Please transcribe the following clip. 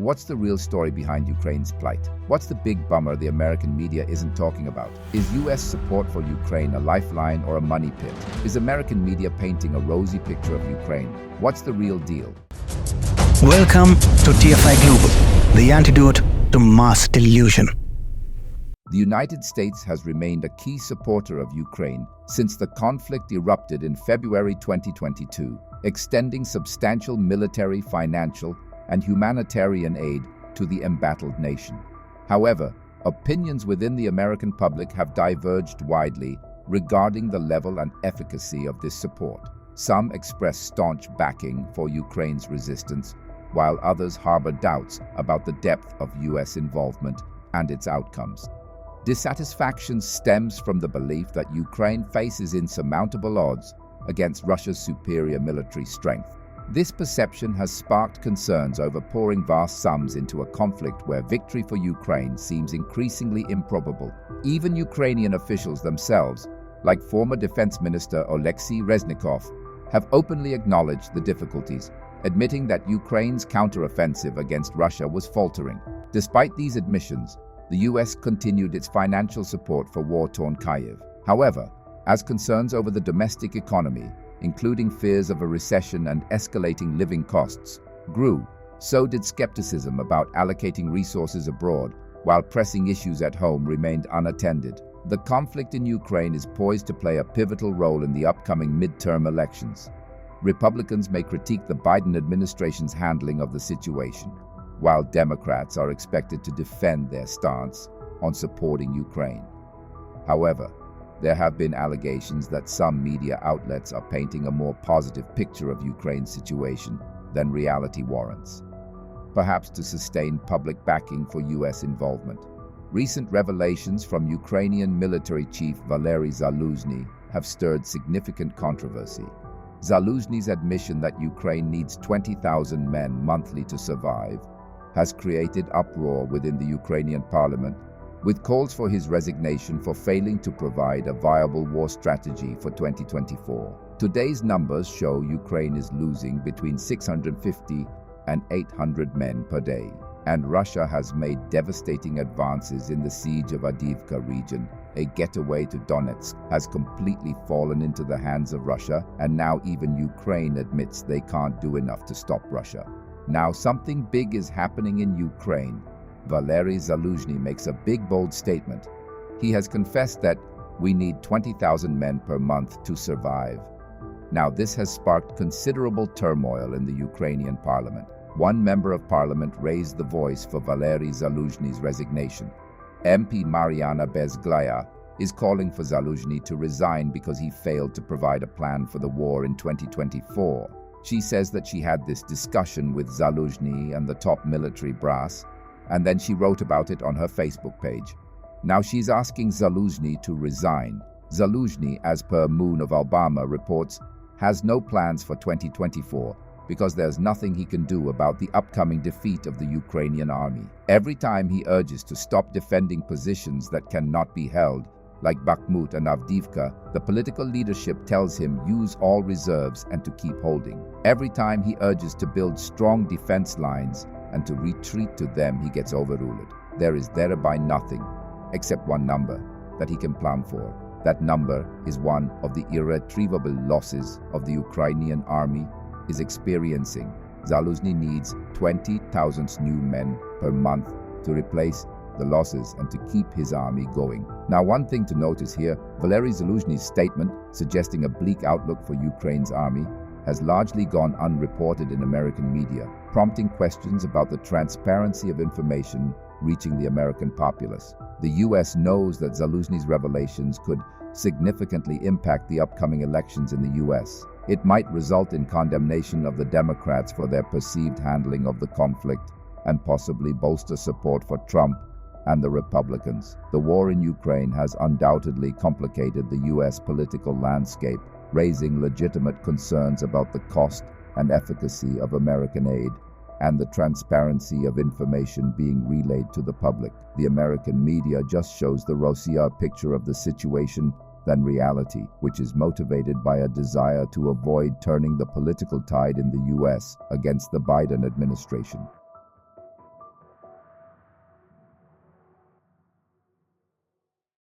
What's the real story behind Ukraine's plight? What's the big bummer the American media isn't talking about? Is US support for Ukraine a lifeline or a money pit? Is American media painting a rosy picture of Ukraine? What's the real deal? Welcome to TFI Global, the antidote to mass delusion. The United States has remained a key supporter of Ukraine since the conflict erupted in February 2022, extending substantial military, financial, and humanitarian aid to the embattled nation. However, opinions within the American public have diverged widely regarding the level and efficacy of this support. Some express staunch backing for Ukraine's resistance, while others harbor doubts about the depth of US involvement and its outcomes. Dissatisfaction stems from the belief that Ukraine faces insurmountable odds against Russia's superior military strength. This perception has sparked concerns over pouring vast sums into a conflict where victory for Ukraine seems increasingly improbable. Even Ukrainian officials themselves, like former Defense Minister Oleksiy Reznikov, have openly acknowledged the difficulties, admitting that Ukraine's counteroffensive against Russia was faltering. Despite these admissions, the US continued its financial support for war-torn Kyiv. However, as concerns over the domestic economy, including fears of a recession and escalating living costs, grew, so did skepticism about allocating resources abroad, while pressing issues at home remained unattended. The conflict in Ukraine is poised to play a pivotal role in the upcoming midterm elections. Republicans may critique the Biden administration's handling of the situation, while Democrats are expected to defend their stance on supporting Ukraine. However, there have been allegations that some media outlets are painting a more positive picture of Ukraine's situation than reality warrants, perhaps to sustain public backing for US involvement. Recent revelations from Ukrainian military chief Valery Zaluzhny have stirred significant controversy. Zaluzhny's admission that Ukraine needs 20,000 men monthly to survive has created uproar within the Ukrainian parliament, with calls for his resignation for failing to provide a viable war strategy for 2024. Today's numbers show Ukraine is losing between 650 and 800 men per day, and Russia has made devastating advances in the siege of Avdiivka region. A getaway to Donetsk has completely fallen into the hands of Russia, and now even Ukraine admits they can't do enough to stop Russia. Now something big is happening in Ukraine. Valery Zaluzhny makes a big, bold statement. He has confessed that we need 20,000 men per month to survive. Now, this has sparked considerable turmoil in the Ukrainian parliament. One member of parliament raised the voice for Valery Zaluzhny's resignation. MP Mariana Bezglaya is calling for Zaluzhny to resign because he failed to provide a plan for the war in 2024. She says that she had this discussion with Zaluzhny and the top military brass, and then she wrote about it on her Facebook page. Now she's asking Zaluzhny to resign. Zaluzhny, as per Moon of Alabama reports, has no plans for 2024 because there's nothing he can do about the upcoming defeat of the Ukrainian army. Every time he urges to stop defending positions that cannot be held, like Bakhmut and Avdiivka, the political leadership tells him use all reserves and to keep holding. Every time he urges to build strong defense lines and to retreat to them, he gets overruled. There is thereby nothing except one number that he can plan for. That number is one of the irretrievable losses of the Ukrainian army is experiencing. Zaluzhny needs 20,000 new men per month to replace the losses and to keep his army going. Now, one thing to notice here, Valery Zaluzhny's statement suggesting a bleak outlook for Ukraine's army has largely gone unreported in American media, prompting questions about the transparency of information reaching the American populace. The US knows that Zaluzhny's revelations could significantly impact the upcoming elections in the US. It might result in condemnation of the Democrats for their perceived handling of the conflict and possibly bolster support for Trump and the Republicans. The war in Ukraine has undoubtedly complicated the US political landscape, raising legitimate concerns about the cost and efficacy of American aid and the transparency of information being relayed to the public. The American media just shows the rosier picture of the situation than reality, which is motivated by a desire to avoid turning the political tide in the US against the Biden administration.